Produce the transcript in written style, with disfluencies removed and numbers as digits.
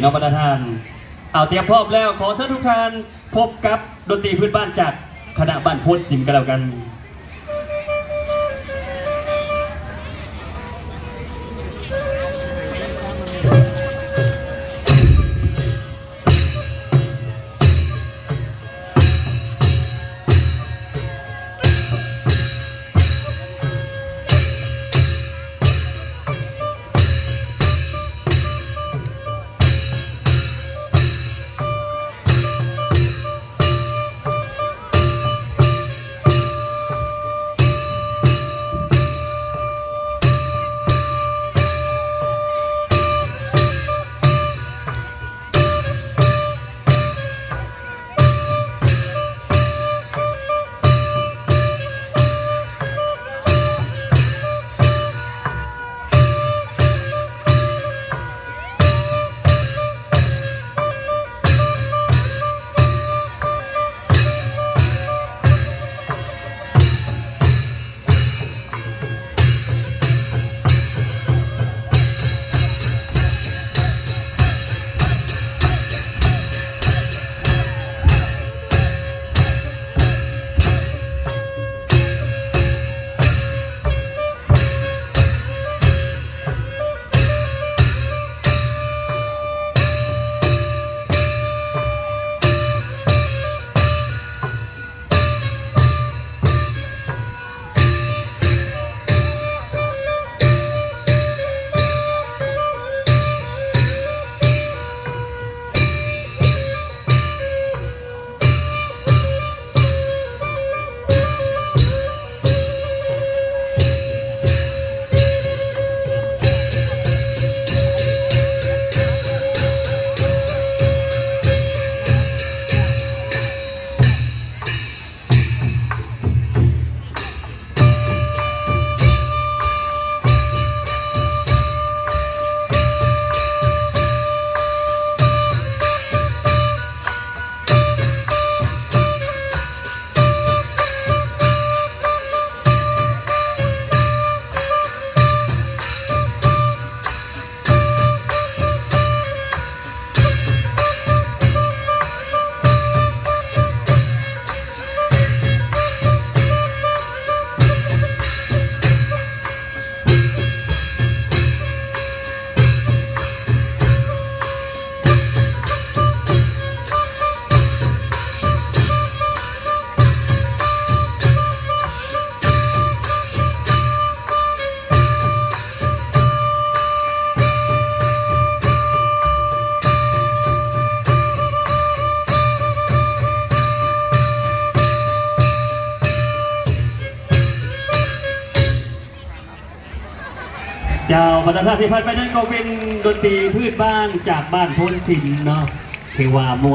น้องประธานเอาเตรียมพร้อมแล้วขอเชิญทุกท่านพบกับดนตรีพื้นบ้านจากคณะบ้านโพธิ์สิมกันแล้วกันเจ้าบรรดาที่พันไปนั้นก็เป็นดนตรีพื้นบ้านจากบ้านโพนสินเนาะเทวาม